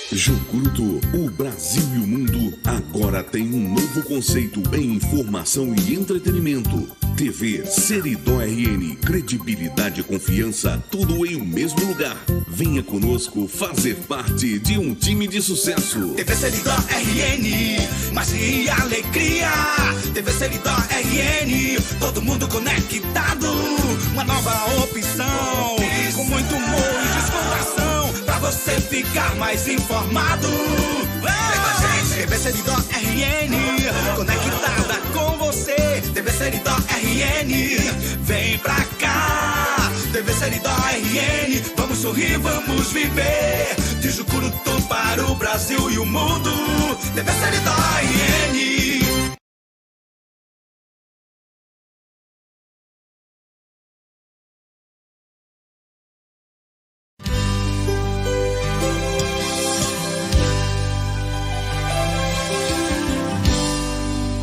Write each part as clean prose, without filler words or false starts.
Jucurutu, o Brasil e o mundo agora tem um novo conceito em informação e entretenimento. TV Seridó RN, credibilidade e confiança, tudo em um mesmo lugar. Venha conosco fazer parte de um time de sucesso. TV Seridó RN, magia e alegria. TV Seridó RN, todo mundo conectado. Uma nova opção, com muito humor e descontração, pra você ficar mais informado. Vem com a gente, TV Seridó RN, conectada com você. TV Seridó RN, vem pra cá. TV Seridó RN, vamos sorrir, vamos viver. De Jucurutu para o Brasil e o mundo. TV Seridó RN.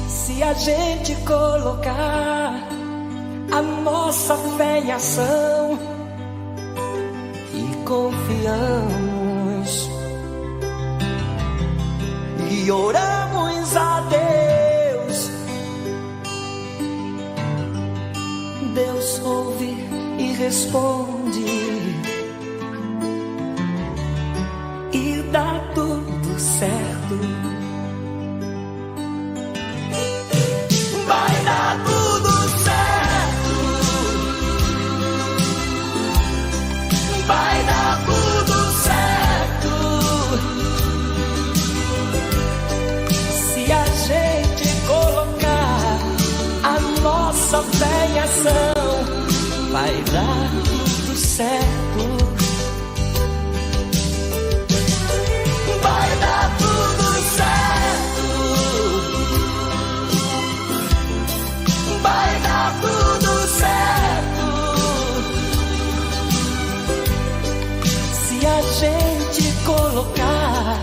Se a gente colocar a nossa fé em ação e confiamos e oramos a Deus, Deus ouve e responde e dá tudo certo. Vai dar tudo certo. Vai dar tudo certo. Se a gente colocar a nossa fé em ação, vai dar tudo certo. Vai dar tudo certo. Vai dar tudo certo. Se a gente colocar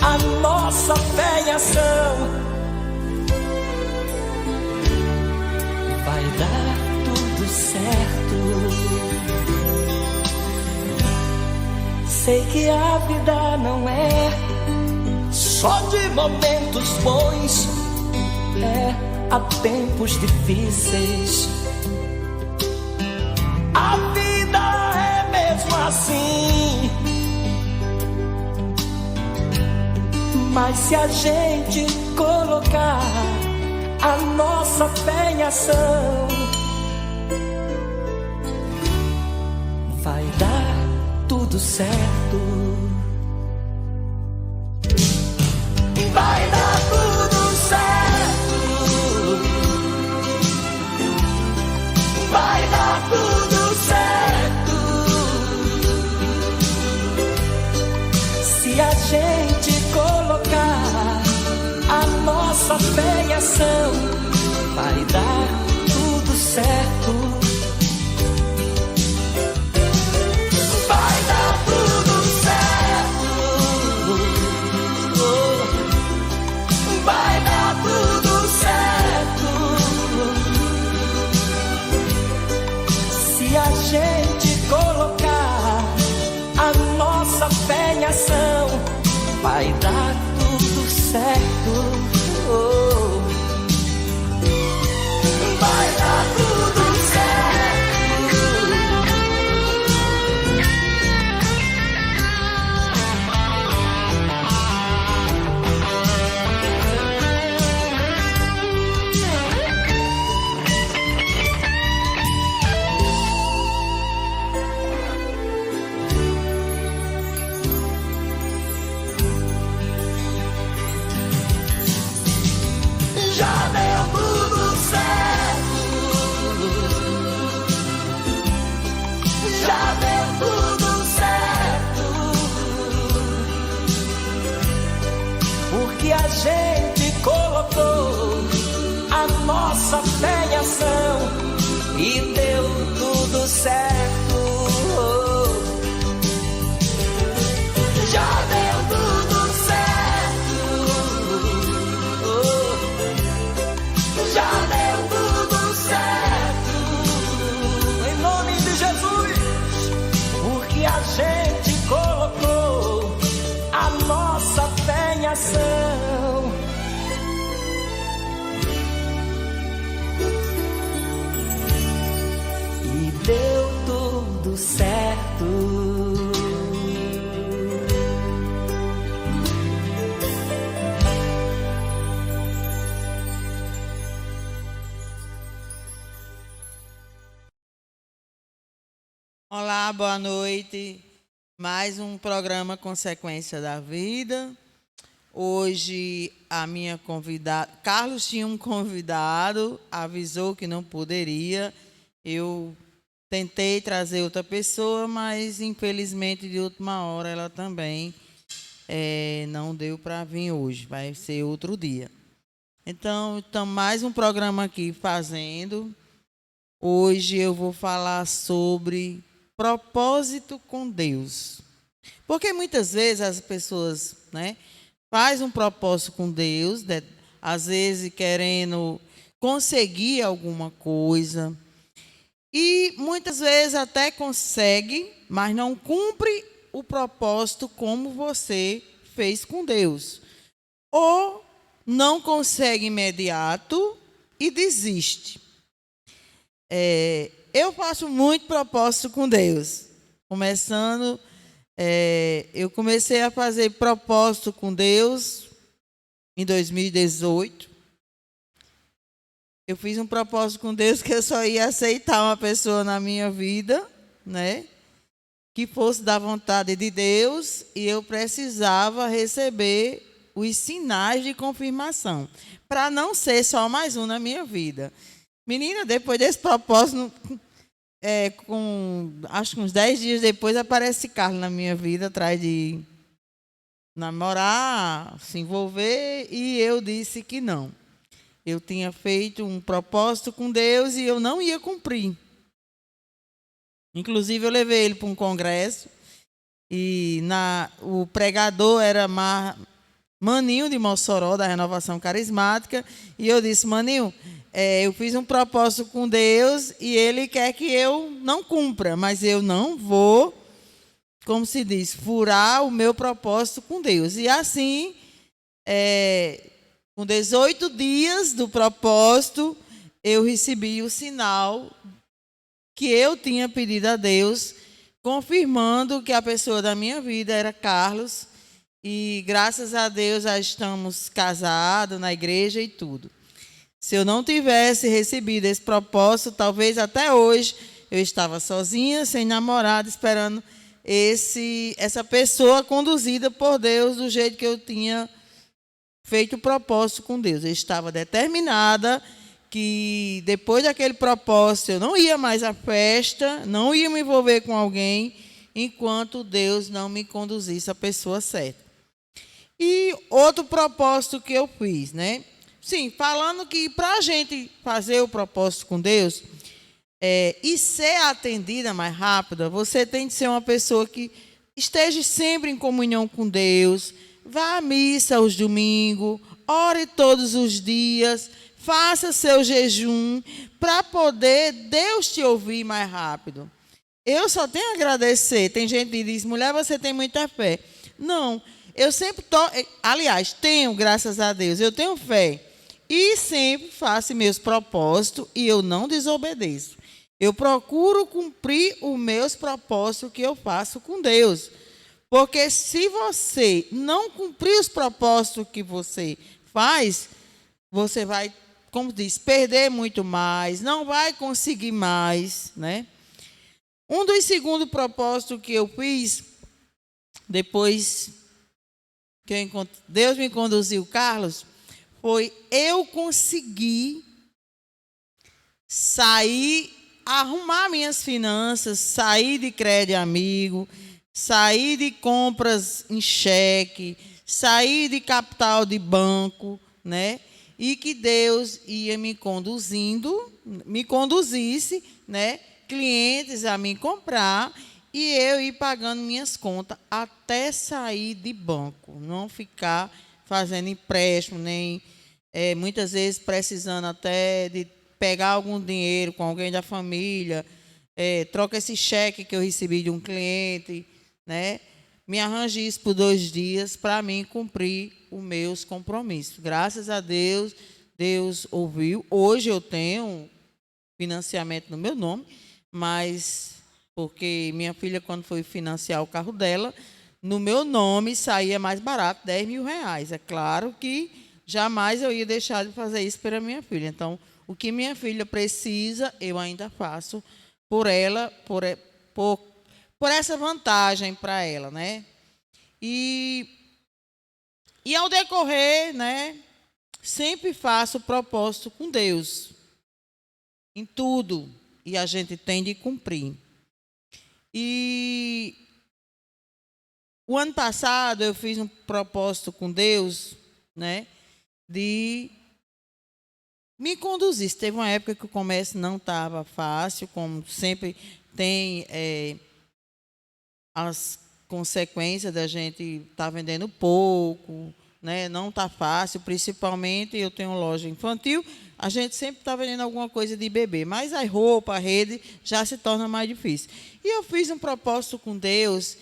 a nossa fé em ação, vai dar tudo certo. Sei que a vida não é só de momentos bons, há tempos difíceis. A vida é mesmo assim. Mas se a gente colocar a nossa fé em ação, vai dar tudo certo. Vai dar tudo certo. Vai dar tudo certo. Se a gente colocar a nossa fé em ação, vai dar tudo certo. Vai dar tudo certo. Vai dar tudo certo. Se a gente colocar a nossa fé em ação, vai dar tudo certo. Vai dar tudo certo. Já deu tudo certo. Já deu tudo certo. Porque a gente colocou a nossa fé em ação e deu tudo certo. Já deu tudo certo. Já deu tudo certo. Em nome de Jesus. Porque a gente colocou a deu tudo certo. Olá, boa noite. Mais um programa Consequência da Vida. Hoje a minha convidada, Carlos tinha um convidado, avisou que não poderia. Eu tentei trazer outra pessoa, mas infelizmente de última hora ela também não deu para vir hoje. Vai ser outro dia. Então, mais um programa aqui fazendo. Hoje eu vou falar sobre propósito com Deus. Porque muitas vezes as pessoas, fazem um propósito com Deus, às vezes querendo conseguir alguma coisa, e muitas vezes até consegue, mas não cumpre o propósito como você fez com Deus. Ou não consegue imediato e desiste. Eu faço muito propósito com Deus. Eu comecei a fazer propósito com Deus em 2018. Eu fiz um propósito com Deus que eu só ia aceitar uma pessoa na minha vida, que fosse da vontade de Deus, e eu precisava receber os sinais de confirmação, para não ser só mais um na minha vida. Menina, depois desse propósito, acho que uns 10 dias depois, aparece Carlos na minha vida, atrás de namorar, se envolver, e eu disse que não. Eu tinha feito um propósito com Deus e eu não ia cumprir. Inclusive, eu levei ele para um congresso, e o pregador era Maninho de Mossoró, da Renovação Carismática, e eu disse: Maninho, eu fiz um propósito com Deus e Ele quer que eu não cumpra, mas eu não vou, como se diz, furar o meu propósito com Deus. E assim, com 18 dias do propósito, eu recebi o sinal que eu tinha pedido a Deus, confirmando que a pessoa da minha vida era Carlos, e graças a Deus já estamos casados na igreja e tudo. Se eu não tivesse recebido esse propósito, talvez até hoje eu estava sozinha, sem namorado, esperando essa pessoa conduzida por Deus do jeito que eu tinha feito o propósito com Deus. Eu estava determinada que depois daquele propósito eu não ia mais à festa, não ia me envolver com alguém, enquanto Deus não me conduzisse à pessoa certa. E outro propósito que eu fiz, Sim, falando que para a gente fazer o propósito com Deus e ser atendida mais rápida, você tem de ser uma pessoa que esteja sempre em comunhão com Deus, vá à missa aos domingos, ore todos os dias, faça seu jejum, para poder Deus te ouvir mais rápido. Eu só tenho a agradecer. Tem gente que diz: mulher, você tem muita fé. Não, eu sempre aliás, tenho, graças a Deus, eu tenho fé. E sempre faço meus propósitos e eu não desobedeço. Eu procuro cumprir os meus propósitos que eu faço com Deus. Porque se você não cumprir os propósitos que você faz, você vai, como diz, perder muito mais, não vai conseguir mais, Um dos segundos propósitos que eu fiz, depois que Deus me conduziu, Carlos, foi eu conseguir arrumar minhas finanças, sair de crédito amigo, sair de compras em cheque, sair de capital de banco, E que Deus ia me conduzisse, clientes a me comprar e eu ir pagando minhas contas até sair de banco, não ficar fazendo empréstimo, nem muitas vezes precisando até de pegar algum dinheiro com alguém da família, troca esse cheque que eu recebi de um cliente, me arranje isso por 2 dias para mim cumprir os meus compromissos. Graças a Deus, Deus ouviu. Hoje eu tenho financiamento no meu nome, mas porque minha filha, quando foi financiar o carro dela, no meu nome saía mais barato, R$ 10.000. É claro que jamais eu ia deixar de fazer isso para minha filha. Então, o que minha filha precisa, eu ainda faço por ela, por essa vantagem para ela, né? E ao decorrer, né, sempre faço propósito com Deus, em tudo, e a gente tem de cumprir. E o ano passado eu fiz um propósito com Deus, né, de me conduzir. Teve uma época que o comércio não estava fácil, como sempre tem as consequências da gente estar vendendo pouco, né? Não está fácil, principalmente eu tenho loja infantil, a gente sempre está vendendo alguma coisa de bebê, mas a roupa, a rede já se torna mais difícil. E eu fiz um propósito com Deus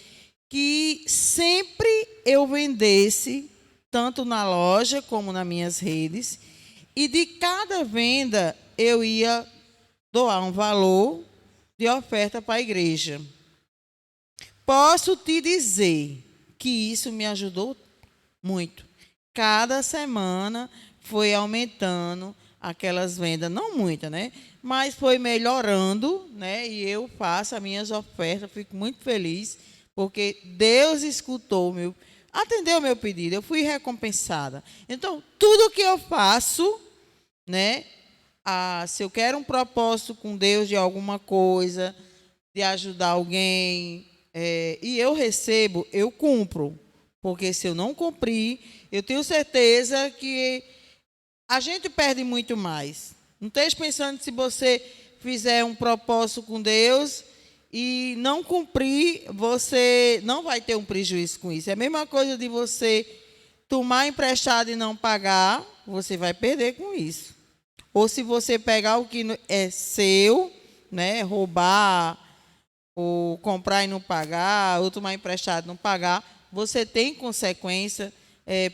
que sempre eu vendesse, tanto na loja como nas minhas redes, e de cada venda eu ia doar um valor de oferta para a igreja. Posso te dizer que isso me ajudou muito. Cada semana foi aumentando aquelas vendas, não muita, né? Mas foi melhorando, né? E eu faço as minhas ofertas, fico muito feliz, porque Deus atendeu o meu pedido, eu fui recompensada. Então, tudo que eu faço, né? Se eu quero um propósito com Deus de alguma coisa, de ajudar alguém, e eu recebo, eu cumpro. Porque se eu não cumprir, eu tenho certeza que a gente perde muito mais. Não esteja pensando se você fizer um propósito com Deus e não cumprir, você não vai ter um prejuízo com isso. É a mesma coisa de você tomar emprestado e não pagar, você vai perder com isso. Ou se você pegar o que é seu, né, roubar, ou comprar e não pagar, ou tomar emprestado e não pagar, você tem consequência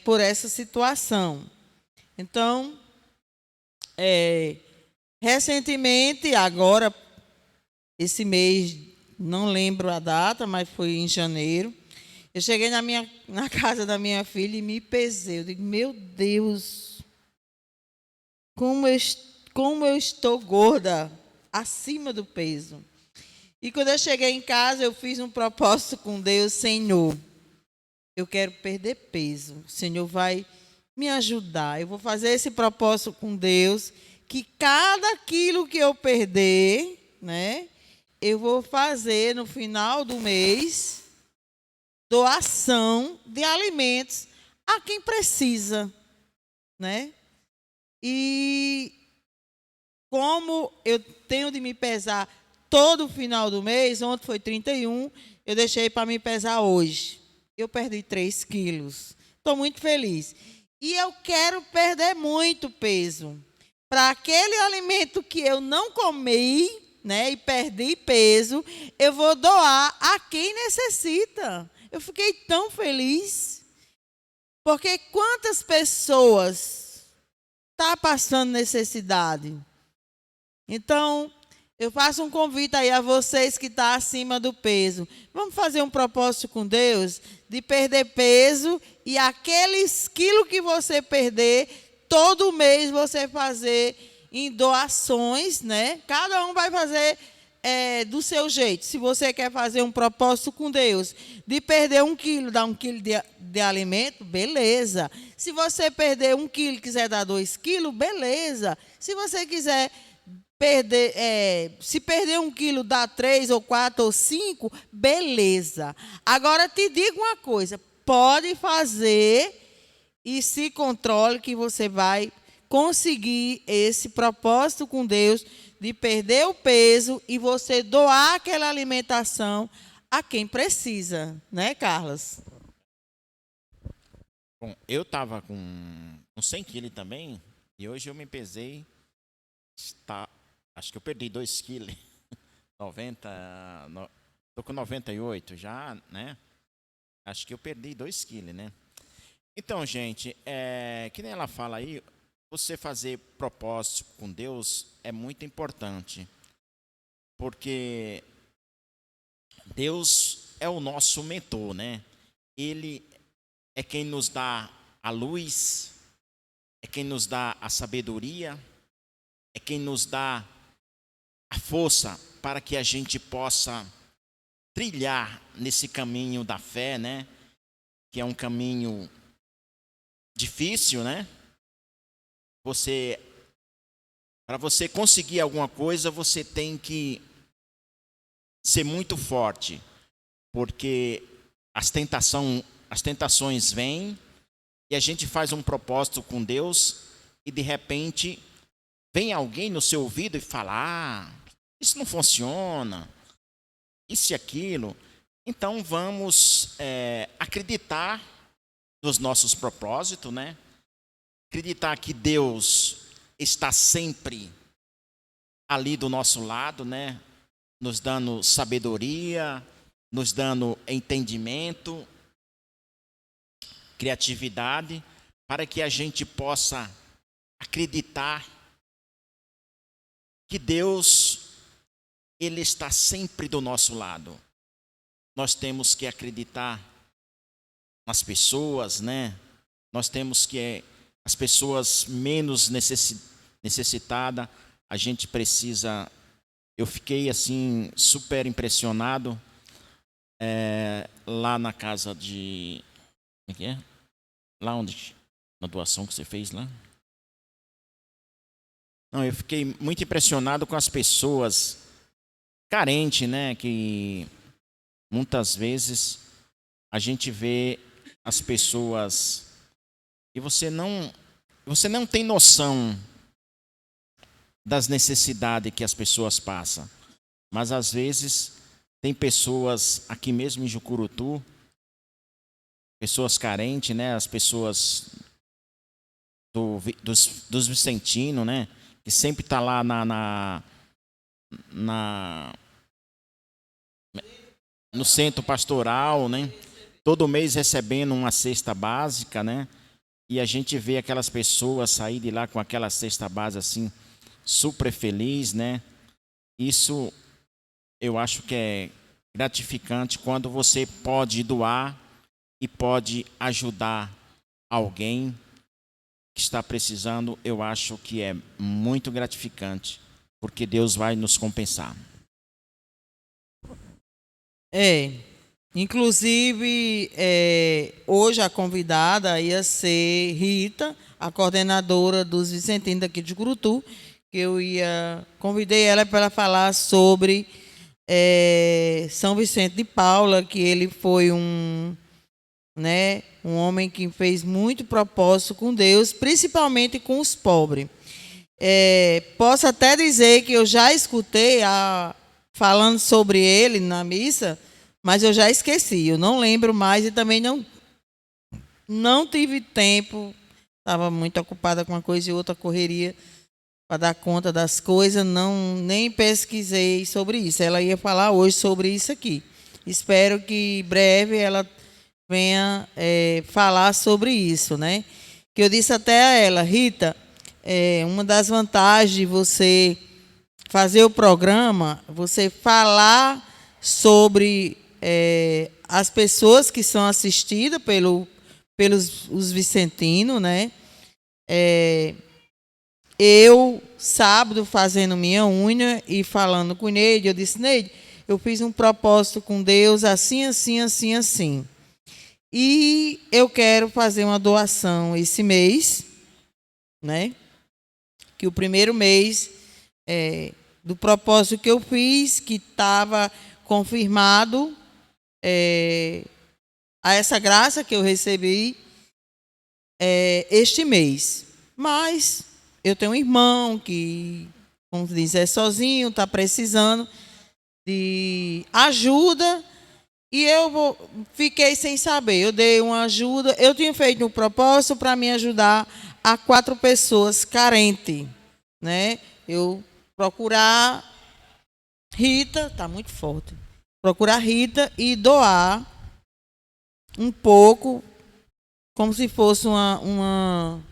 por essa situação. Então, recentemente, agora, esse mês, não lembro a data, mas foi em janeiro, eu cheguei na casa da minha filha e me pesei. Eu digo, meu Deus, como eu estou gorda, acima do peso. E quando eu cheguei em casa, eu fiz um propósito com Deus, Senhor, eu quero perder peso. O Senhor vai me ajudar. Eu vou fazer esse propósito com Deus, que cada quilo que eu perder, né, eu vou fazer no final do mês doação de alimentos a quem precisa, né? E como eu tenho de me pesar todo final do mês, ontem foi 31, eu deixei para me pesar hoje. Eu perdi 3 quilos. Estou muito feliz. E eu quero perder muito peso. Para aquele alimento que eu não comi, né, e perdi peso, eu vou doar a quem necessita. Eu fiquei tão feliz. Porque quantas pessoas estão passando necessidade? Então, eu faço um convite aí a vocês que estão acima do peso. Vamos fazer um propósito com Deus de perder peso e aqueles quilos que você perder, todo mês você fazer em doações, né? Cada um vai fazer do seu jeito. Se você quer fazer um propósito com Deus de perder 1 quilo, dar 1 quilo de alimento, beleza. Se você perder 1 quilo e quiser dar 2 quilos, beleza. Se você quiser se perder 1 quilo, dá 3 ou 4 ou 5, beleza. Agora te digo uma coisa, pode fazer e se controle que você vai conseguir esse propósito com Deus de perder o peso e você doar aquela alimentação a quem precisa, né, Carlos? Bom, eu estava com 100 quilos também e hoje eu me pesei, acho que eu perdi 2 quilos, 90, estou com 98 já, né? Acho que eu perdi 2 quilos, né? Então, gente, que nem ela fala aí, você fazer propósito com Deus é muito importante. porque Deus é o nosso mentor, né? Ele é quem nos dá a luz, é quem nos dá a sabedoria, é quem nos dá a força para que a gente possa trilhar nesse caminho da fé, né? Que é um caminho difícil, né? Para você conseguir alguma coisa, você tem que ser muito forte, porque as tentações vêm e a gente faz um propósito com Deus e de repente vem alguém no seu ouvido e fala: isso não funciona, isso e aquilo. Então vamos acreditar nos nossos propósitos, né? Acreditar que Deus está sempre ali do nosso lado, né? Nos dando sabedoria, nos dando entendimento, criatividade, para que a gente possa acreditar que Deus, Ele está sempre do nosso lado. Nós temos que acreditar nas pessoas, né? Nós temos que, as pessoas menos necessitadas, a gente precisa. Eu fiquei assim super impressionado lá na casa de, como é que é? Lá onde, na doação que você fez lá? Não, eu fiquei muito impressionado com as pessoas carentes, né? Que muitas vezes a gente vê as pessoas e você não tem noção das necessidades que as pessoas passam. Mas às vezes tem pessoas aqui mesmo em Jucurutu, pessoas carentes, né? As pessoas dos vicentinos, né? Que sempre está lá no centro pastoral, né? Todo mês recebendo uma cesta básica, né? E a gente vê aquelas pessoas sair de lá com aquela cesta básica assim, super feliz, né? Isso eu acho que é gratificante quando você pode doar e pode ajudar alguém que está precisando. Eu acho que é muito gratificante, porque Deus vai nos compensar. Inclusive, hoje a convidada ia ser Rita, a coordenadora dos vicentinos daqui de Jucurutu, que convidei ela para falar sobre São Vicente de Paula, que ele foi um homem que fez muito propósito com Deus, principalmente com os pobres. Posso até dizer que eu já escutei falando sobre ele na missa, mas eu já esqueci, eu não lembro mais e também não tive tempo, estava muito ocupada com uma coisa e outra, correria para dar conta das coisas, nem pesquisei sobre isso. Ela ia falar hoje sobre isso aqui. Espero que breve ela venha falar sobre isso, né? Que eu disse até a ela: Rita, uma das vantagens de você fazer o programa, você falar sobre as pessoas que são assistidas pelos os vicentinos, né? Eu, sábado, fazendo minha unha e falando com o Neide, eu disse: Neide, eu fiz um propósito com Deus assim, assim, assim, assim. E eu quero fazer uma doação esse mês, né? Que o primeiro mês do propósito que eu fiz, que estava confirmado a essa graça que eu recebi este mês. Mas eu tenho um irmão que, como diz, é sozinho, está precisando de ajuda. E eu fiquei sem saber. Eu dei uma ajuda. Eu tinha feito um propósito para me ajudar a 4 pessoas carentes, né? Eu procurar Rita, está muito forte. Procurar Rita e doar um pouco, como se fosse uma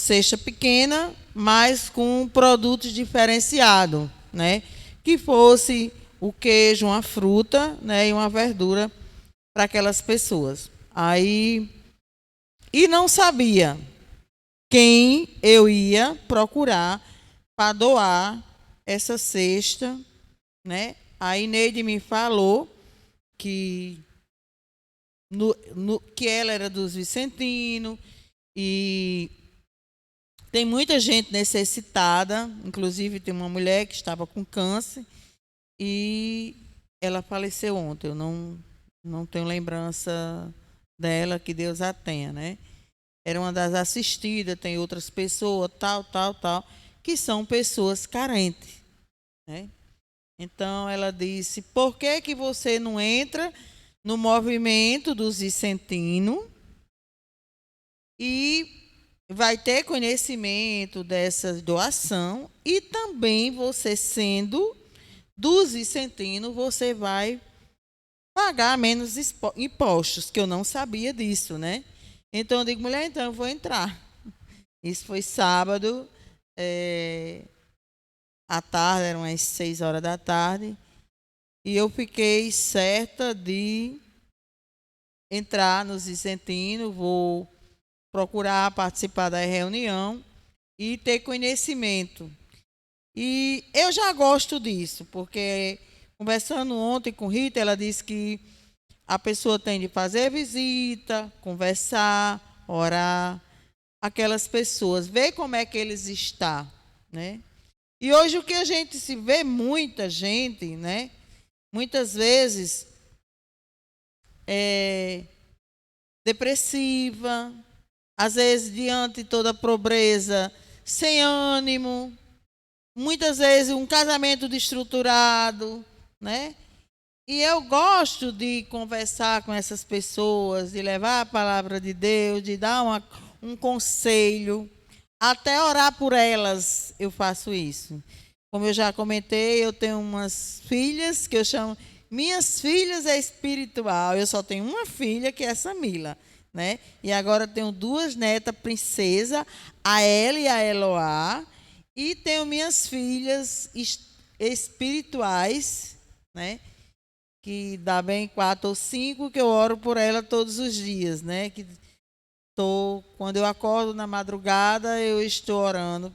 cesta pequena, mas com produtos diferenciados, né? que fosse o queijo, uma fruta, né, e uma verdura para aquelas pessoas. Aí, e não sabia quem eu ia procurar para doar essa cesta, né? Aí Neide me falou que que ela era dos Vicentinos e tem muita gente necessitada, inclusive tem uma mulher que estava com câncer e ela faleceu ontem. Eu não tenho lembrança dela, que Deus a tenha, né? Era uma das assistidas, tem outras pessoas, tal, que são pessoas carentes, né? Então ela disse: por que você não entra no movimento dos Vicentinos e vai ter conhecimento dessa doação, e também você sendo dos Vicentinos, você vai pagar menos impostos, que eu não sabia disso, né? Então eu digo: mulher, então eu vou entrar. Isso foi sábado, à tarde, eram umas 6 horas da tarde, e eu fiquei certa de entrar nos Vicentinos, vou procurar participar da reunião e ter conhecimento. E eu já gosto disso, porque conversando ontem com Rita, ela disse que a pessoa tem de fazer visita, conversar, orar, aquelas pessoas, ver como é que eles estão, né? E hoje o que a gente se vê, muita gente, né? Muitas vezes depressiva, às vezes diante de toda a pobreza, sem ânimo, muitas vezes um casamento desestruturado, né? E eu gosto de conversar com essas pessoas, de levar a palavra de Deus, de dar um conselho, até orar por elas, eu faço isso. Como eu já comentei, eu tenho umas filhas que eu chamo minhas filhas espiritual. Eu só tenho uma filha, que é essa Mila, né? E agora tenho 2 netas princesa, a Ela e a Eloá, e tenho minhas filhas espirituais, né? Que dá bem 4 ou 5, que eu oro por ela todos os dias, né? Quando eu acordo na madrugada, eu estou orando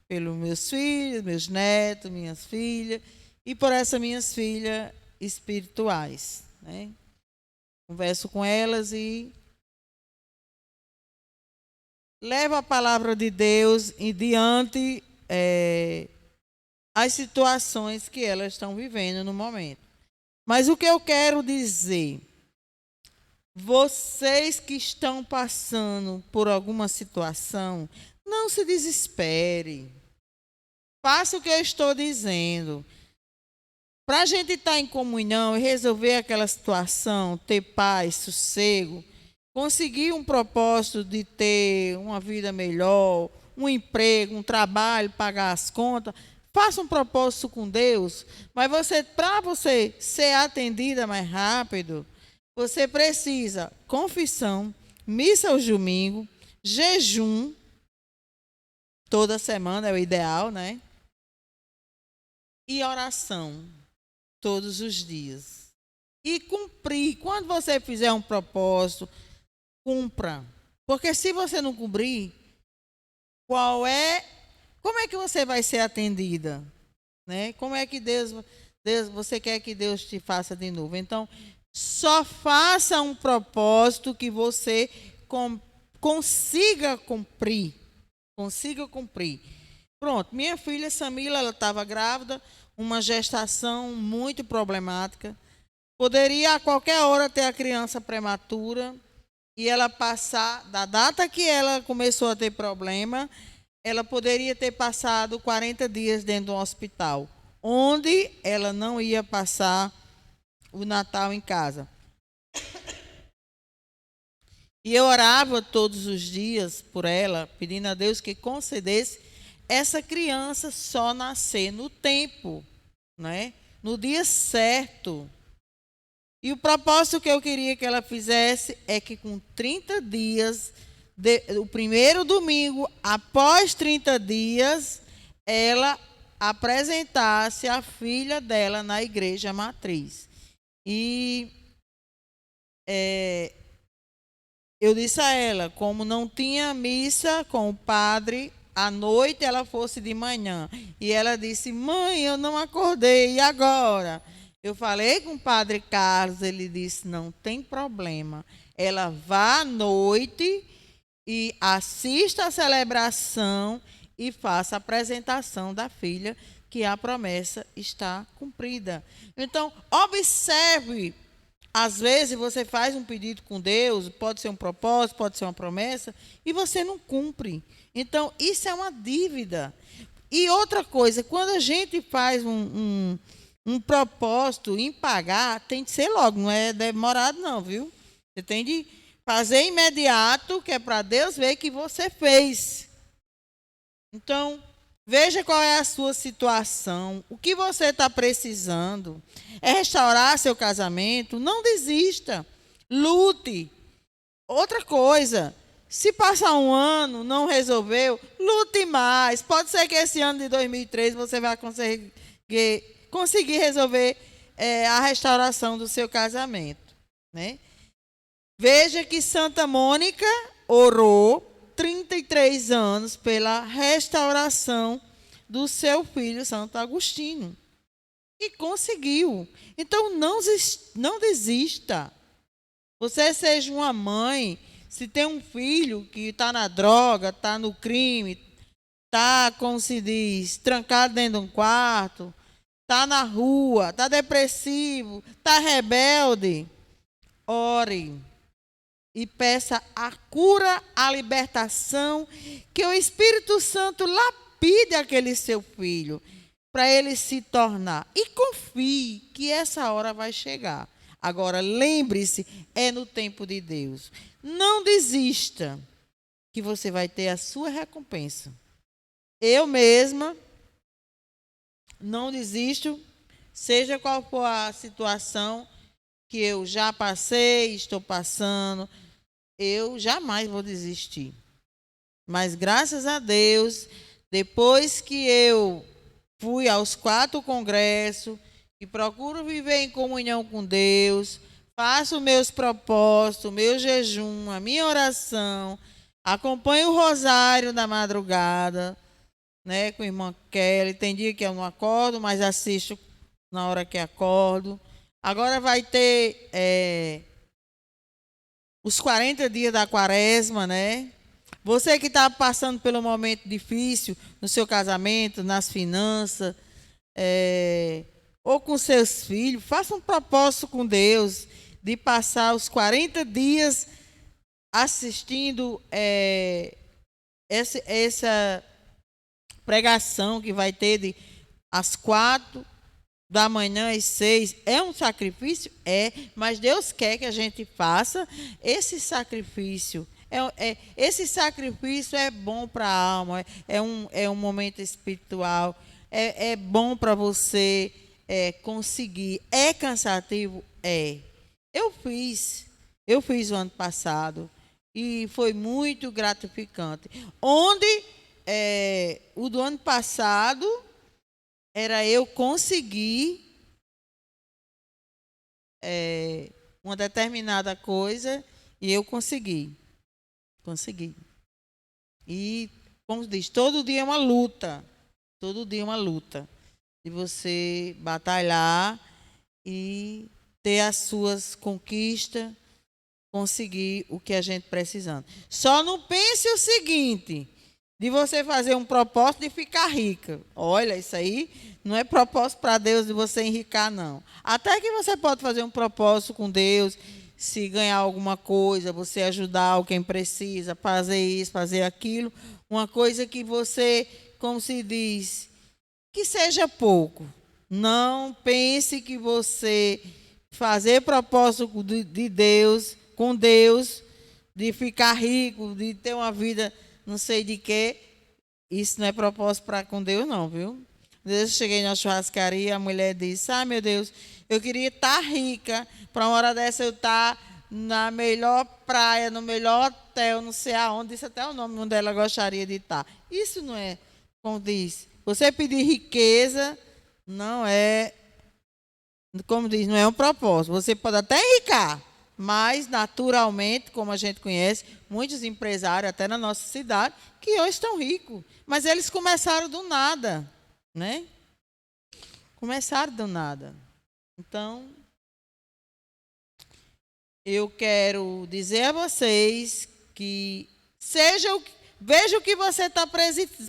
pelos meus filhos, meus netos, minhas filhas, e por essas minhas filhas espirituais, né? Converso com elas e levo a palavra de Deus e diante as situações que elas estão vivendo no momento. Mas o que eu quero dizer, vocês que estão passando por alguma situação, não se desespere. Faça o que eu estou dizendo. Para a gente estar em comunhão e resolver aquela situação, ter paz, sossego, conseguir um propósito de ter uma vida melhor, um emprego, um trabalho, pagar as contas, faça um propósito com Deus. Mas para você ser atendida mais rápido, você precisa confissão, missa aos domingos, jejum, toda semana é o ideal, né? E oração, todos os dias. E cumprir. Quando você fizer um propósito, cumpra. Porque se você não cumprir, como é que você vai ser atendida? Né? Como é que Deus, você quer que Deus te faça de novo? Então, só faça um propósito que você consiga cumprir. Consiga cumprir. Pronto, minha filha Samila, ela estava grávida, uma gestação muito problemática. Poderia a qualquer hora ter a criança prematura e ela passar, da data que ela começou a ter problema, ela poderia ter passado 40 dias dentro de um hospital, onde ela não ia passar o Natal em casa. E eu orava todos os dias por ela, pedindo a Deus que concedesse essa criança só nascer no tempo, né? No dia certo. E o propósito que eu queria que ela fizesse é que com 30 dias, o primeiro domingo, após 30 dias, ela apresentasse a filha dela na igreja matriz. E eu disse a ela, como não tinha missa com o padre à noite, ela fosse de manhã. E ela disse: mãe, eu não acordei, e agora? Eu falei com o padre Carlos, ele disse: não tem problema. Ela vá à noite e assista a celebração e faça a apresentação da filha, que a promessa está cumprida. Então, observe. Às vezes você faz um pedido com Deus, pode ser um propósito, pode ser uma promessa, e você não cumpre. Então, isso é uma dívida. E outra coisa, quando a gente faz um propósito em pagar, tem que ser logo, não é demorado não, viu? Você tem de fazer imediato, que é para Deus ver que você fez. Então, veja qual é a sua situação, o que você está precisando. É restaurar seu casamento? Não desista, lute. Outra coisa, se passar um ano, não resolveu, lute mais. Pode ser que esse ano de 2003 você vai conseguir resolver a restauração do seu casamento, né? Veja que Santa Mônica orou 33 anos pela restauração do seu filho Santo Agostinho. E conseguiu. Então, não desista. Você seja uma mãe, se tem um filho que está na droga, está no crime, está, como se diz, trancado dentro de um quarto, está na rua, está depressivo, está rebelde, ore e peça a cura, a libertação, que o Espírito Santo lapide aquele seu filho, para ele se tornar. E confie que essa hora vai chegar. Agora, lembre-se, é no tempo de Deus. Não desista, que você vai ter a sua recompensa. Eu mesma não desisto, seja qual for a situação que eu já passei, estou passando, eu jamais vou desistir. Mas, graças a Deus, depois que eu fui aos 4 congressos e procuro viver em comunhão com Deus, faço meus propósitos, meu jejum, a minha oração, acompanho o rosário da madrugada, né, com a irmã Kelly. Tem dia que eu não acordo, mas assisto na hora que acordo. Agora vai ter os 40 dias da quaresma, né? Você que está passando pelo momento difícil no seu casamento, nas finanças, ou com seus filhos, faça um propósito com Deus de passar os 40 dias assistindo essa pregação que vai ter às 4 da manhã às 6. É um sacrifício? É, mas Deus quer que a gente faça esse sacrifício. Esse sacrifício é bom para a alma, é um momento espiritual, é bom para você conseguir. É cansativo? É. Eu fiz o ano passado e foi muito gratificante. Onde o do ano passado era eu conseguir uma determinada coisa e eu consegui. E, como diz, todo dia é uma luta. Todo dia é uma luta. De você batalhar e ter as suas conquistas, conseguir o que a gente precisando. Só não pense o seguinte, de você fazer um propósito de ficar rica. Olha, isso aí não é propósito para Deus de você enricar, não. Até que você pode fazer um propósito com Deus, se ganhar alguma coisa, você ajudar quem precisa, fazer isso, fazer aquilo. Uma coisa que você, como se diz, que seja pouco. Não pense que você fazer propósito de Deus, com Deus, de ficar rico, de ter uma vida não sei de quê, isso não é propósito para com Deus, não, viu? Eu cheguei na churrascaria, a mulher disse: ah, meu Deus, eu queria estar rica, para uma hora dessa eu estar na melhor praia, no melhor hotel, não sei aonde, disse até o nome onde ela gostaria de estar. Isso não é, como diz, Você pedir riqueza não é, como diz, não é um propósito. Você pode até enricar, mas naturalmente, como a gente conhece, muitos empresários, até na nossa cidade, que hoje estão ricos. Mas eles começaram do nada, né? Começaram do nada. Então, eu quero dizer a vocês que veja o que você está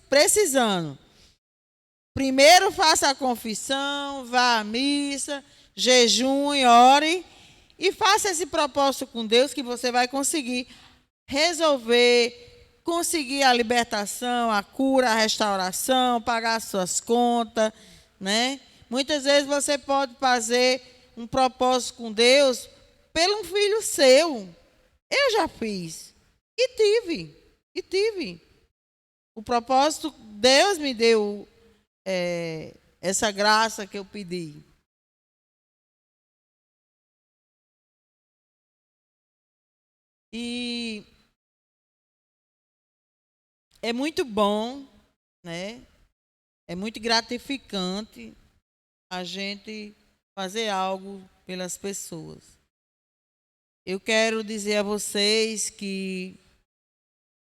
precisando. Primeiro faça a confissão, vá à missa, jejum, ore e faça esse propósito com Deus que você vai conseguir resolver, conseguir a libertação, a cura, a restauração, pagar suas contas, né? Muitas vezes você pode fazer um propósito com Deus pelo um filho seu. Eu já fiz e tive. O propósito, Deus me deu essa graça que eu pedi. E é muito bom, né? É muito gratificante a gente fazer algo pelas pessoas. Eu quero dizer a vocês que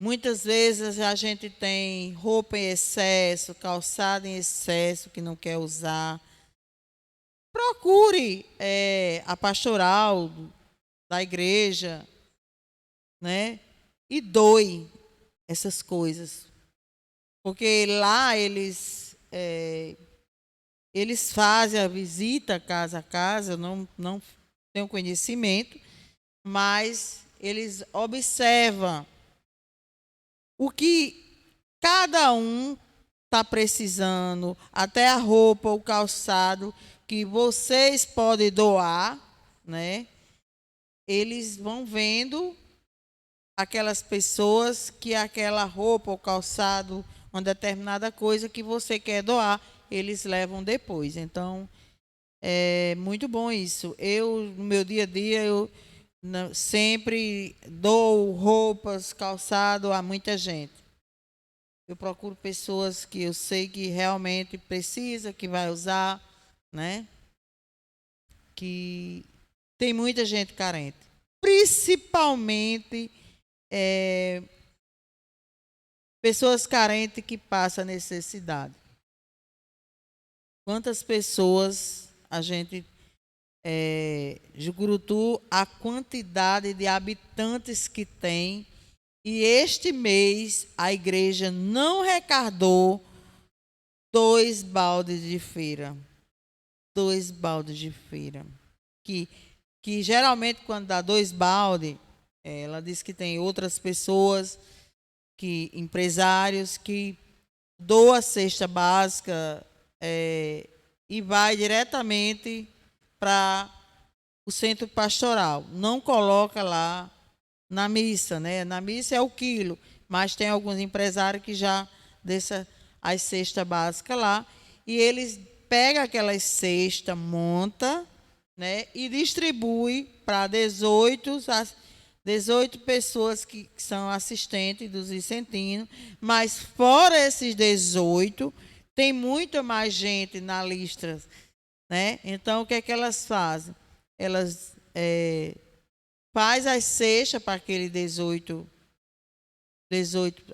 muitas vezes a gente tem roupa em excesso, calçado em excesso que não quer usar. Procure a pastoral da igreja, né? E doe essas coisas. Porque lá eles fazem a visita casa a casa, eu não tenho conhecimento, mas eles observam o que cada um está precisando, até a roupa, o calçado, que vocês podem doar, né? Eles vão vendo aquelas pessoas que aquela roupa ou calçado, uma determinada coisa que você quer doar, eles levam depois. Então, é muito bom isso. Eu, no meu dia a dia, eu sempre dou roupas, calçado a muita gente. Eu procuro pessoas que eu sei que realmente precisa, que vai usar, né? Que tem muita gente carente. Principalmente pessoas carentes que passam necessidade. Quantas pessoas a gente... Jucurutu, a quantidade de habitantes que tem, e este mês a igreja não arrecadou 2 baldes de feira. 2 baldes de feira. Que geralmente quando dá 2 baldes, ela diz que tem outras pessoas, empresários, que doam a cesta básica e vai diretamente para o centro pastoral. Não coloca lá na missa, né? Na missa é o quilo, mas tem alguns empresários que já deixam as cestas básicas lá, e eles pegam aquelas cestas, monta, né? E distribui para 18 pessoas que são assistentes dos vicentinos, mas fora esses 18, tem muito mais gente na lista, né? Então, o que é que elas fazem? Elas fazem as cestas para aquele 18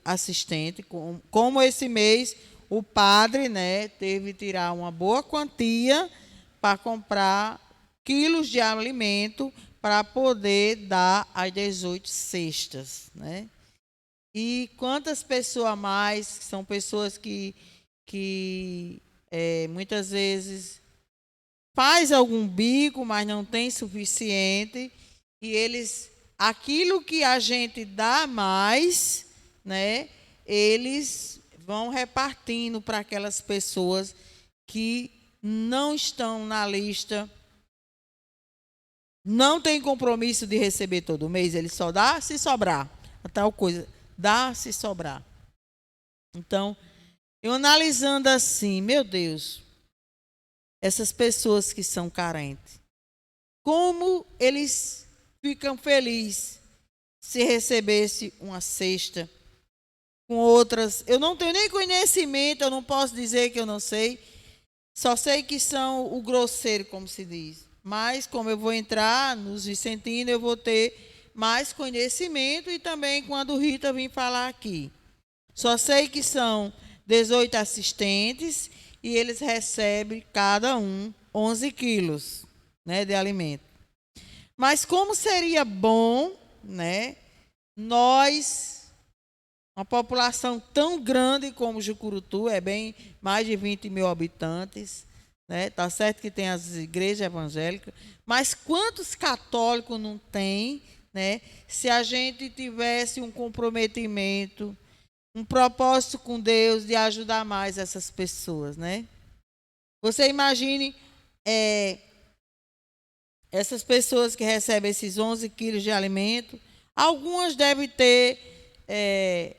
assistentes. Como esse mês o padre, né, teve que tirar uma boa quantia para comprar quilos de alimento para poder dar as 18 cestas, né? E quantas pessoas a mais, são pessoas que muitas vezes faz algum bico, mas não tem suficiente, e eles, aquilo que a gente dá mais, né, eles vão repartindo para aquelas pessoas que não estão na lista, não tem compromisso de receber todo mês, ele só dá se sobrar, a tal coisa, dá se sobrar. Então, eu analisando assim, meu Deus, essas pessoas que são carentes, como eles ficam felizes se recebesse uma cesta, com outras. Eu não tenho nem conhecimento, eu não posso dizer que eu não sei. Só sei que são o grosseiro, como se diz. Mas, como eu vou entrar nos vicentinos, eu vou ter mais conhecimento e também quando Rita vir falar aqui. Só sei que são 18 assistentes e eles recebem cada um 11 quilos, né, de alimento. Mas como seria bom, né, nós, uma população tão grande como Jucurutu, é bem mais de 20 mil habitantes, né, tá certo que tem as igrejas evangélicas, mas quantos católicos não tem, né, se a gente tivesse um comprometimento, um propósito com Deus de ajudar mais essas pessoas, né? Você imagine essas pessoas que recebem esses 11 quilos de alimento, algumas devem ter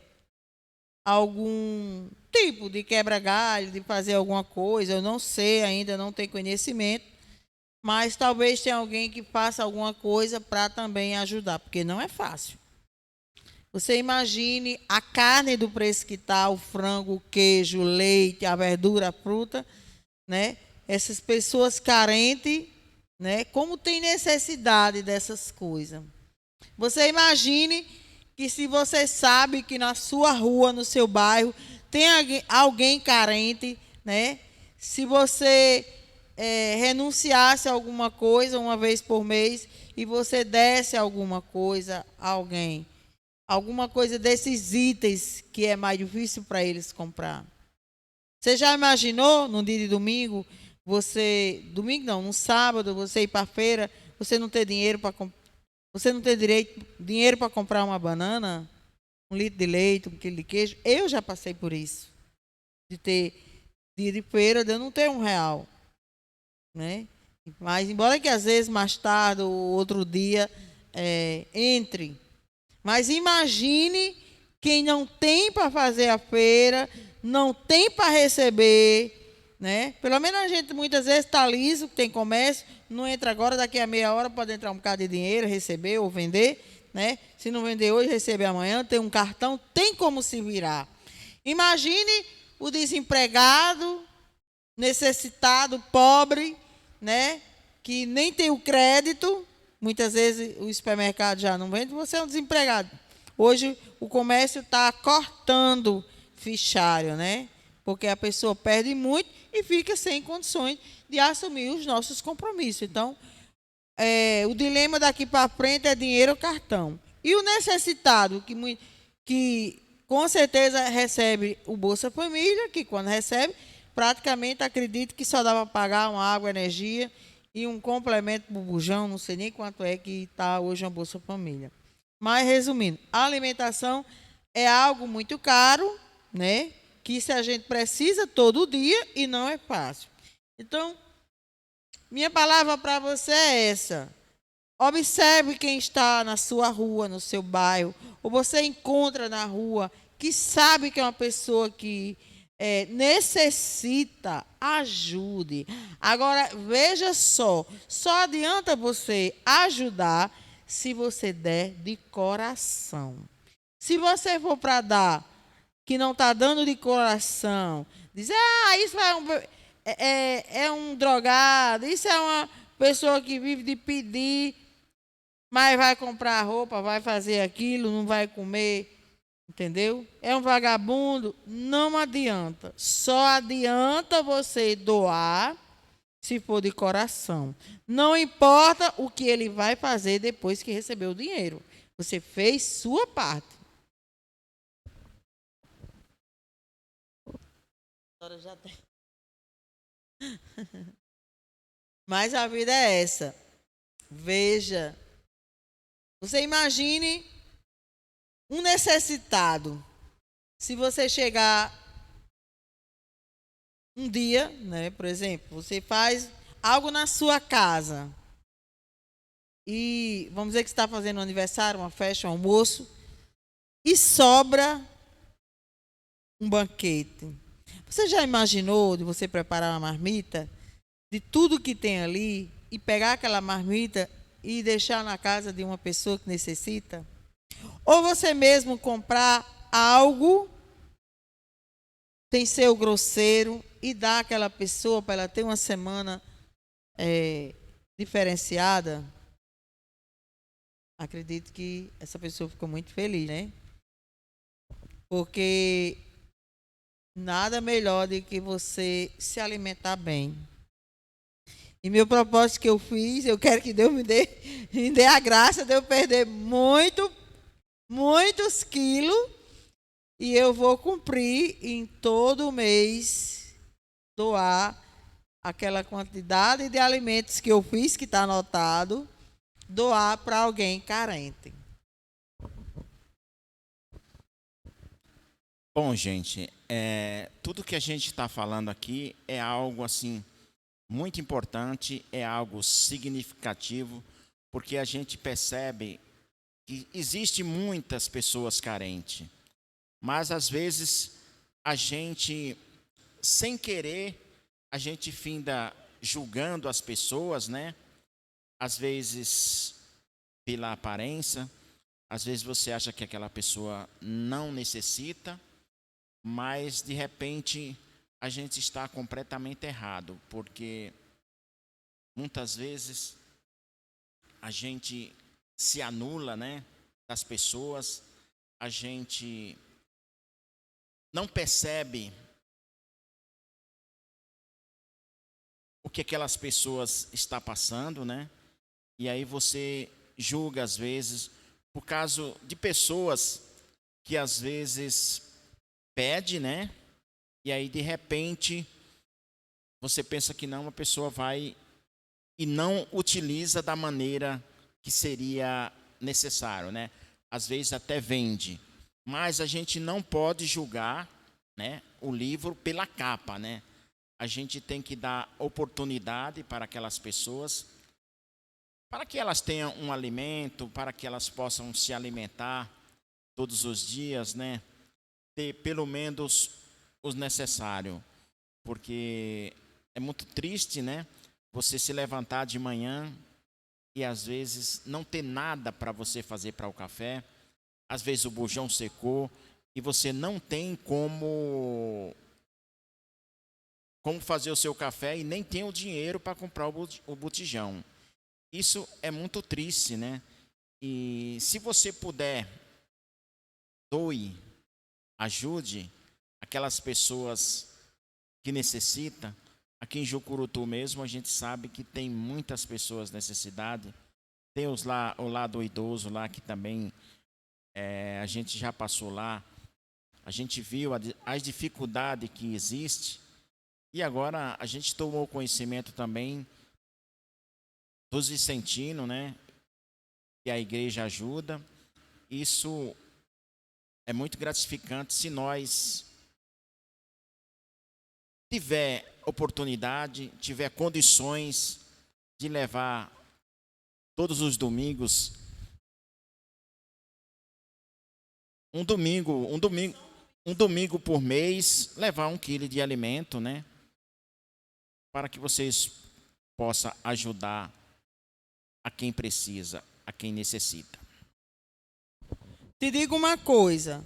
algum tipo de quebra-galho, de fazer alguma coisa, eu não sei ainda, não tenho conhecimento, mas talvez tenha alguém que faça alguma coisa para também ajudar, porque não é fácil. Você imagine a carne do preço que está, o frango, o queijo, o leite, a verdura, a fruta, né? Essas pessoas carentes, né? Como tem necessidade dessas coisas. Você imagine que se você sabe que na sua rua, no seu bairro, tem alguém carente, né? Se você renunciasse a alguma coisa uma vez por mês e você desse alguma coisa a alguém, alguma coisa desses itens que é mais difícil para eles comprar. Você já imaginou, num dia de domingo, domingo não, no sábado, você ir para a feira, você não ter dinheiro para você não ter dinheiro para comprar uma banana, 1 litro de leite, 1 quilo de queijo? Eu já passei por isso, de ter dia de feira, de eu não ter R$1, né? Mas, embora que às vezes mais tarde ou outro dia entre. Mas imagine quem não tem para fazer a feira, não tem para receber, né? Pelo menos a gente muitas vezes está liso, tem comércio, não entra agora, daqui a meia hora pode entrar um bocado de dinheiro, receber ou vender, né? Se não vender hoje, receber amanhã, tem um cartão, tem como se virar. Imagine o desempregado, necessitado, pobre, né? Que nem tem o crédito. Muitas vezes o supermercado já não vende, você é um desempregado. Hoje o comércio está cortando fichário, né? Porque a pessoa perde muito e fica sem condições de assumir os nossos compromissos. Então, o dilema daqui para frente é dinheiro ou cartão. E o necessitado, que com certeza recebe o Bolsa Família, que quando recebe, praticamente acredito que só dá para pagar uma água, energia e um complemento para o bujão, não sei nem quanto é que está hoje a Bolsa Família. Mas, resumindo, a alimentação é algo muito caro, né? Que se a gente precisa todo dia e não é fácil. Então, minha palavra para você é essa. Observe quem está na sua rua, no seu bairro, ou você encontra na rua, que sabe que é uma pessoa que necessita, ajude. Agora, veja só adianta você ajudar se você der de coração. Se você for para dar, que não está dando de coração, dizer, isso é um drogado, isso é uma pessoa que vive de pedir, mas vai comprar roupa, vai fazer aquilo, não vai comer, entendeu? É um vagabundo, não adianta. Só adianta você doar se for de coração. Não importa o que ele vai fazer depois que recebeu o dinheiro. Você fez sua parte. Já tem. Mas a vida é essa. Veja. Você imagine um necessitado. Se você chegar um dia, né, por exemplo, você faz algo na sua casa e vamos dizer que você está fazendo um aniversário, uma festa, um almoço e sobra um banquete. Você já imaginou de você preparar uma marmita de tudo que tem ali e pegar aquela marmita e deixar na casa de uma pessoa que necessita? Ou você mesmo comprar algo sem ser o grosseiro, e dar àquela pessoa para ela ter uma semana diferenciada, acredito que essa pessoa ficou muito feliz, né? Porque nada melhor do que você se alimentar bem. E meu propósito que eu fiz, eu quero que Deus me dê a graça de eu perder muitos quilos, e eu vou cumprir em todo mês doar aquela quantidade de alimentos que eu fiz, que está anotado, doar para alguém carente. Bom, gente, tudo que a gente está falando aqui é algo assim muito importante, é algo significativo, porque a gente percebe que existe muitas pessoas carentes, mas às vezes a gente, sem querer, a gente finda julgando as pessoas, né? Às vezes pela aparência, às vezes você acha que aquela pessoa não necessita, mas de repente a gente está completamente errado, porque muitas vezes a gente se anula, né, das pessoas, a gente não percebe o que aquelas pessoas estão passando, né? E aí você julga às vezes por causa de pessoas que às vezes pede, né? E aí de repente você pensa que não, a pessoa vai e não utiliza da maneira que seria necessário, né? Às vezes até vende, mas a gente não pode julgar, né, o livro pela capa, né? A gente tem que dar oportunidade para aquelas pessoas, para que elas tenham um alimento, para que elas possam se alimentar todos os dias, né? Ter pelo menos o necessário, porque é muito triste, né? Você se levantar de manhã e às vezes não ter nada para você fazer para o café, às vezes o bujão secou e você não tem como fazer o seu café e nem tem o dinheiro para comprar o botijão. Isso é muito triste, né? E se você puder, doe, ajude aquelas pessoas que necessitam. Aqui em Jucurutu mesmo, a gente sabe que tem muitas pessoas necessidade. Tem o lado idoso lá, que também a gente já passou lá. A gente viu as dificuldades que existe. E agora a gente tomou conhecimento também dos vicentinos, né? Que a igreja ajuda. Isso é muito gratificante se nós tiver oportunidade, tiver condições de levar todos os domingos, um domingo por mês, levar 1 quilo de alimento, né? Para que vocês possam ajudar a quem precisa, a quem necessita. Te digo uma coisa.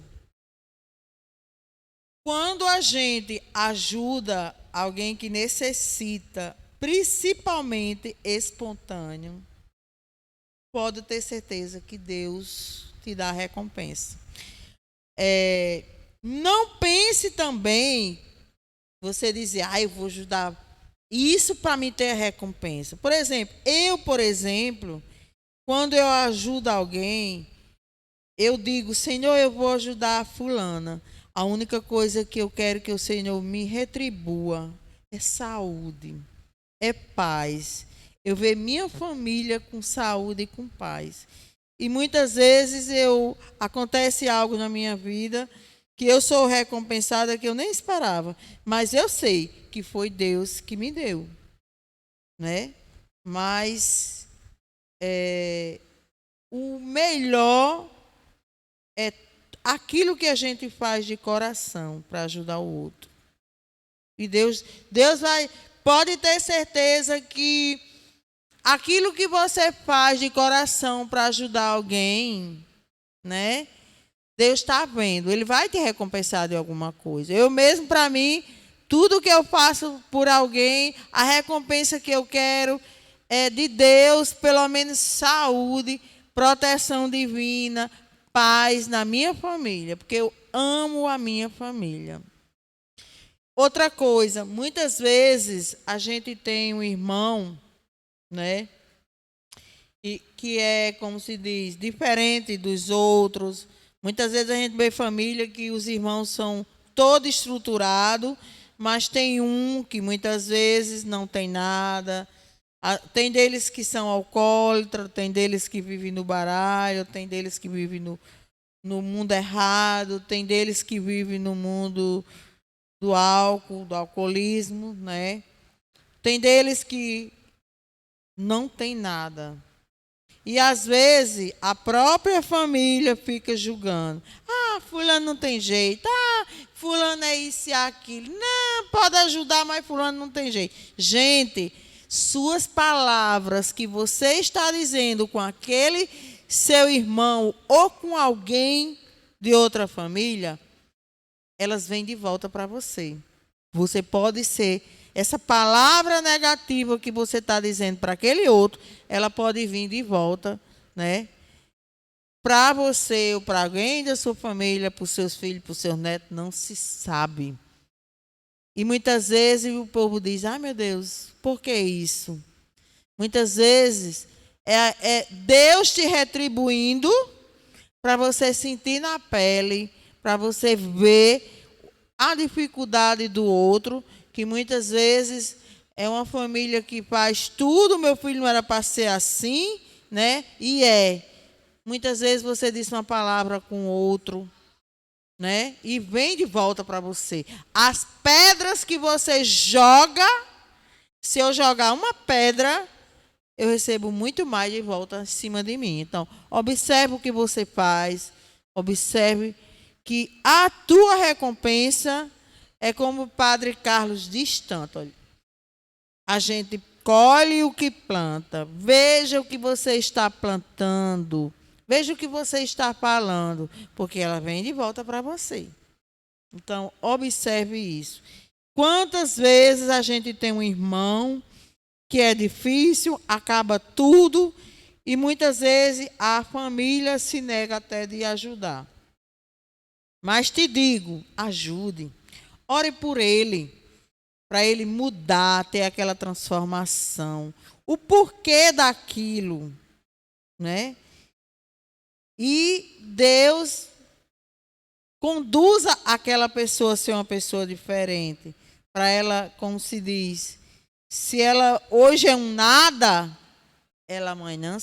Quando a gente ajuda alguém que necessita, principalmente espontâneo, pode ter certeza que Deus te dá a recompensa. Não pense também, você dizer, eu vou ajudar isso para mim ter a recompensa. Por exemplo, quando eu ajudo alguém, eu digo, Senhor, eu vou ajudar a fulana. A única coisa que eu quero que o Senhor me retribua é saúde, é paz. Eu ver minha família com saúde e com paz. E muitas vezes acontece algo na minha vida que eu sou recompensada que eu nem esperava. Mas eu sei que foi Deus que me deu, né? Mas o melhor é aquilo que a gente faz de coração para ajudar o outro. E Deus pode ter certeza que aquilo que você faz de coração para ajudar alguém, né? Deus está vendo, Ele vai te recompensar de alguma coisa. Eu mesmo, para mim, tudo que eu faço por alguém, a recompensa que eu quero é de Deus, pelo menos saúde, proteção divina, paz na minha família, porque eu amo a minha família. Outra coisa, muitas vezes a gente tem um irmão, né, que é, como se diz, diferente dos outros. Muitas vezes a gente vê família que os irmãos são todo estruturados, mas tem um que muitas vezes não tem nada. Tem deles que são alcoólatras, tem deles que vivem no baralho, tem deles que vivem no mundo errado, tem deles que vivem no mundo do álcool, do alcoolismo, né? Tem deles que não tem nada. E às vezes a própria família fica julgando. Ah, fulano não tem jeito. Ah, fulano é isso e aquilo. Não, pode ajudar, mas fulano não tem jeito. Gente, suas palavras que você está dizendo com aquele seu irmão ou com alguém de outra família, elas vêm de volta para você. Você pode ser, essa palavra negativa que você está dizendo para aquele outro, ela pode vir de volta, né? Para você ou para alguém da sua família, para os seus filhos, para os seus netos, não se sabe. E muitas vezes o povo diz, ai meu Deus, por que isso? Muitas vezes é Deus te retribuindo para você sentir na pele, para você ver a dificuldade do outro, que muitas vezes é uma família que faz tudo, meu filho não era para ser assim, né? E muitas vezes você diz uma palavra com o outro, né? E vem de volta para você. As pedras que você joga, se eu jogar uma pedra, eu recebo muito mais de volta em cima de mim. Então, observe o que você faz, observe que a tua recompensa é como o Padre Carlos diz tanto. Olha, a gente colhe o que planta. Veja o que você está plantando. Veja o que você está falando, porque ela vem de volta para você. Então, observe isso. Quantas vezes a gente tem um irmão que é difícil, acaba tudo, e muitas vezes a família se nega até de ajudar. Mas te digo, ajude. Ore por ele, para ele mudar, ter aquela transformação. O porquê daquilo, né? E Deus conduza aquela pessoa a ser uma pessoa diferente. Para ela, como se diz, se ela hoje é um nada, ela amanhã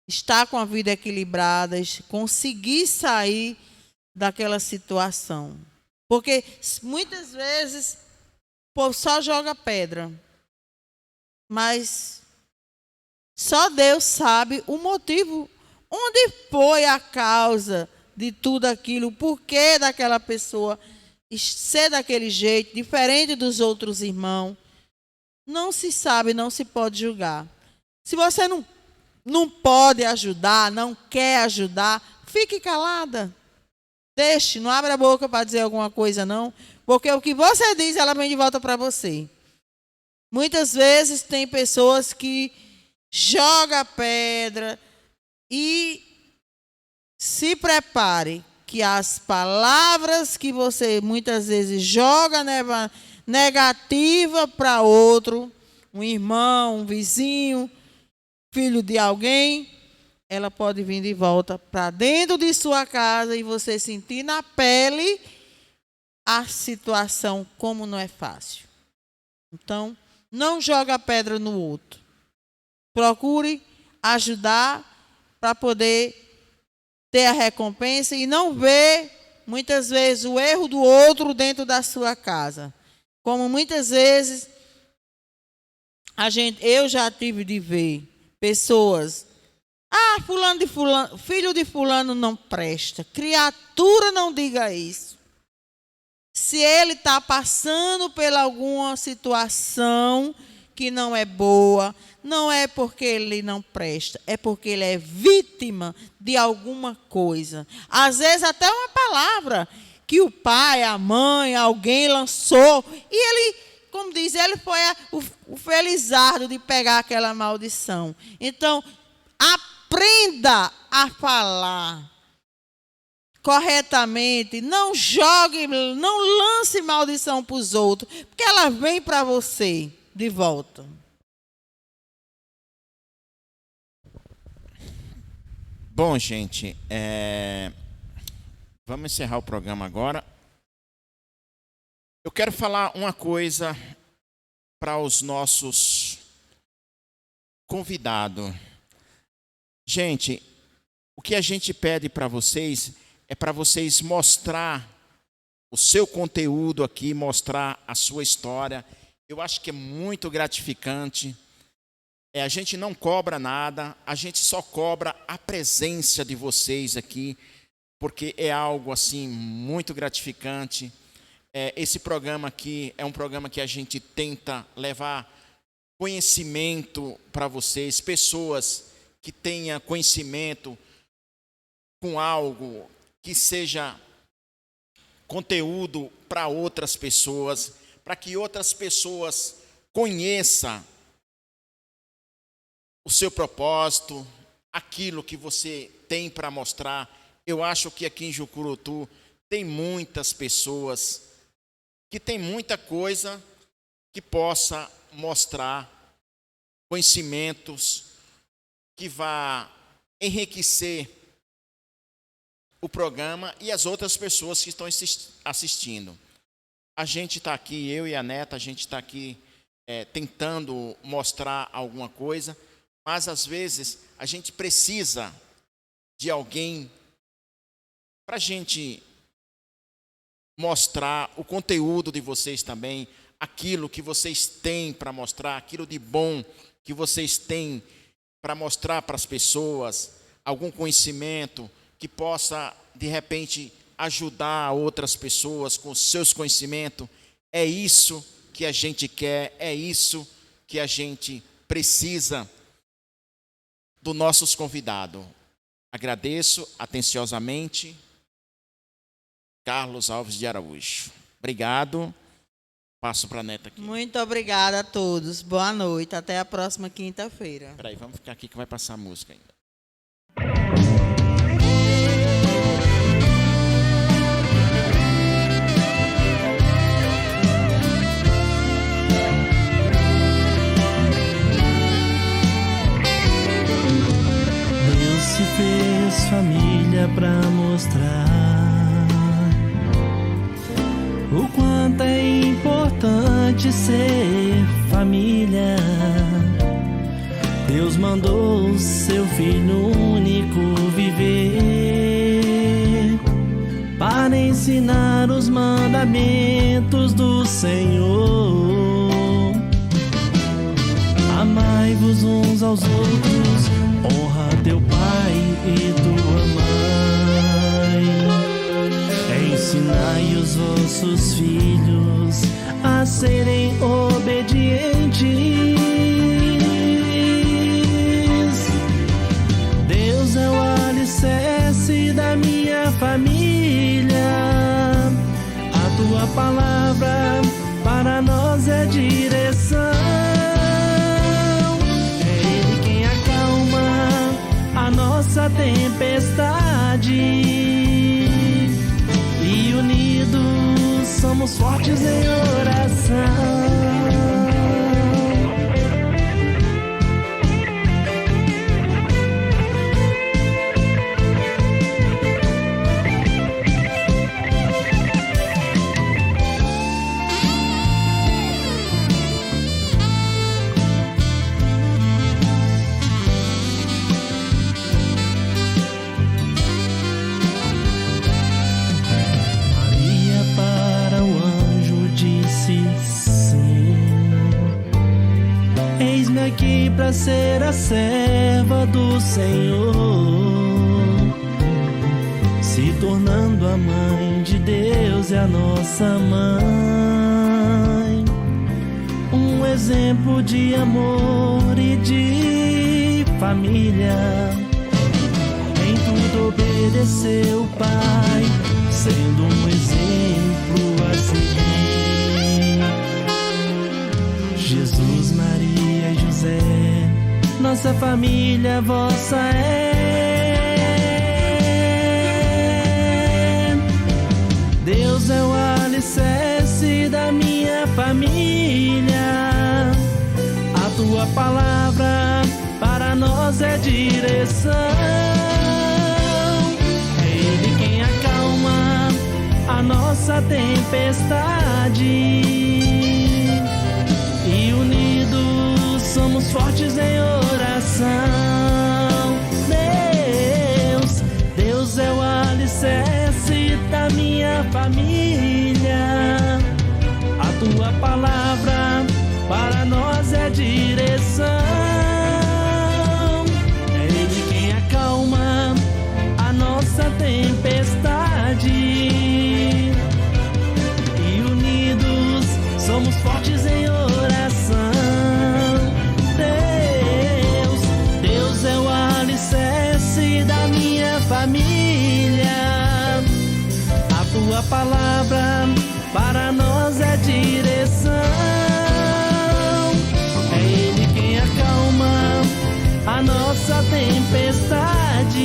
está com a vida equilibrada, conseguir sair daquela situação. Porque muitas vezes o povo só joga pedra, mas só Deus sabe o motivo, onde foi a causa de tudo aquilo, o porquê daquela pessoa ser daquele jeito, diferente dos outros irmãos. Não se sabe, não se pode julgar. Se você não pode ajudar, não quer ajudar, fique calada. Deixe, não abra a boca para dizer alguma coisa, não. Porque o que você diz, ela vem de volta para você. Muitas vezes tem pessoas que jogam pedra e se prepare que as palavras que você muitas vezes joga negativa para outro, um irmão, um vizinho, filho de alguém, ela pode vir de volta para dentro de sua casa e você sentir na pele a situação como não é fácil. Então, não joga pedra no outro. Procure ajudar para poder ter a recompensa e não ver, muitas vezes, o erro do outro dentro da sua casa. Como muitas vezes eu já tive de ver pessoas, fulano de fulano, filho de fulano não presta, criatura não diga isso. Se ele está passando por alguma situação que não é boa, não é porque ele não presta, é porque ele é vítima de alguma coisa. Às vezes até uma palavra que o pai, a mãe, alguém lançou, e ele, como diz, ele foi o felizardo de pegar aquela maldição. Então, aprenda a falar corretamente, não jogue, não lance maldição para os outros, porque ela vem para você de volta. Bom, gente, vamos encerrar o programa agora. Eu quero falar uma coisa para os nossos convidados. Gente, o que a gente pede para vocês é para vocês mostrar o seu conteúdo aqui, mostrar a sua história. Eu acho que é muito gratificante. A gente não cobra nada, a gente só cobra a presença de vocês aqui, porque é algo assim muito gratificante. Esse programa aqui é um programa que a gente tenta levar conhecimento para vocês, pessoas que tenham conhecimento com algo que seja conteúdo para outras pessoas, para que outras pessoas conheçam o seu propósito, aquilo que você tem para mostrar. Eu acho que aqui em Jucurutu tem muitas pessoas que tem muita coisa que possa mostrar, conhecimentos que vá enriquecer o programa e as outras pessoas que estão assistindo. A gente está aqui, eu e a Neta, a gente está aqui tentando mostrar alguma coisa, mas às vezes a gente precisa de alguém para a gente mostrar o conteúdo de vocês também, aquilo que vocês têm para mostrar, aquilo de bom que vocês têm para mostrar para as pessoas, algum conhecimento que possa, de repente, ajudar outras pessoas com os seus conhecimentos. É isso que a gente quer, é isso que a gente precisa dos nossos convidados. Agradeço atenciosamente, Carlos Alves de Araújo. Obrigado. Passo para a Neta aqui. Muito obrigada a todos. Boa noite. Até a próxima quinta-feira. Espera aí, vamos ficar aqui que vai passar a música ainda. Deus se fez família pra mostrar o quanto é importante ser família. Deus mandou o seu Filho único viver para ensinar os mandamentos do Senhor. Amai-vos uns aos outros, honra teu pai e tua mãe. Ensinai os vossos filhos a serem obedientes. Deus é o alicerce da minha família. A tua palavra para nós é direção. É Ele quem acalma a nossa tempestade. E unidos somos fortes em oração. Aqui para ser a serva do Senhor, se tornando a mãe de Deus e a nossa mãe, um exemplo de amor e de família. Em tudo obedeceu o Pai, sendo um exemplo a seguir. Jesus, Maria e José, nossa família vossa é. Deus é o alicerce da minha família. A tua palavra para nós é direção. É Ele quem acalma a nossa tempestade. E unidos somos fortes em oração. Deus é o alicerce da minha família. A tua palavra para nós é direção. É Ele quem acalma a nossa tempestade. E unidos somos fortes em oração. Deus é o alicerce da minha família. A tua palavra para nós é direção. É Ele quem acalma a nossa tempestade.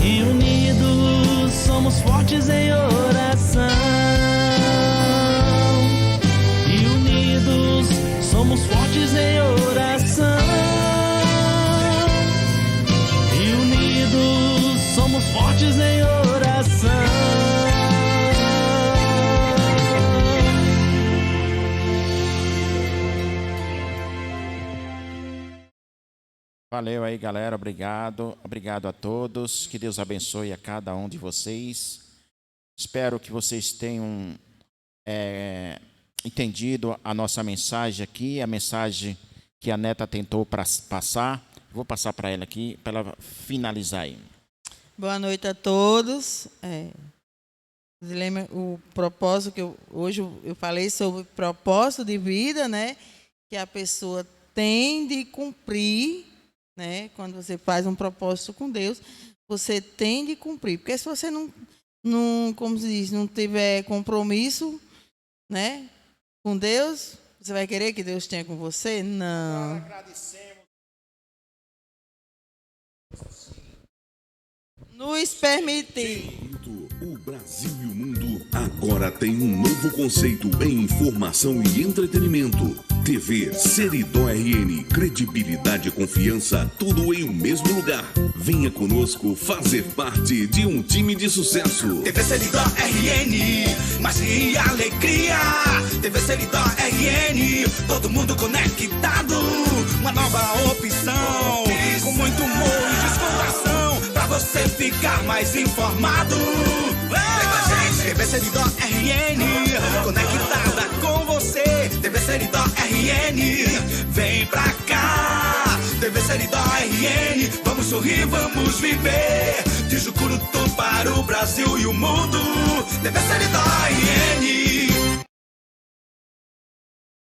E unidos somos fortes em oração. E unidos somos fortes em oração. E unidos somos fortes em oração. Valeu aí, galera. Obrigado. Obrigado a todos. Que Deus abençoe a cada um de vocês. Espero que vocês tenham entendido a nossa mensagem aqui, a mensagem que a Neta tentou passar. Vou passar para ela aqui, para ela finalizar aí. Boa noite a todos. O propósito que hoje eu falei sobre propósito de vida, né? Que a pessoa tem de cumprir, né? Quando você faz um propósito com Deus, você tem de cumprir. Porque se você não como se diz, não tiver compromisso, né, com Deus, você vai querer que Deus tenha com você? Não. Nós agradecemos. Nos permitir. O Brasil e o mundo agora tem um novo conceito em informação e entretenimento. TV Seridó RN, credibilidade e confiança, tudo em um mesmo lugar. Venha conosco fazer parte de um time de sucesso. TV Seridó RN, magia e alegria. TV Seridó RN, todo mundo conectado. Uma nova opção, com muito humor e descontração, pra você ficar mais informado. Vem com a gente, TV Seridó RN, conectada com você. TV Seridó RN, vem pra cá. TV Seridó RN, vamos sorrir, vamos viver. De Jucurutu para o Brasil e o mundo. TV Seridó RN.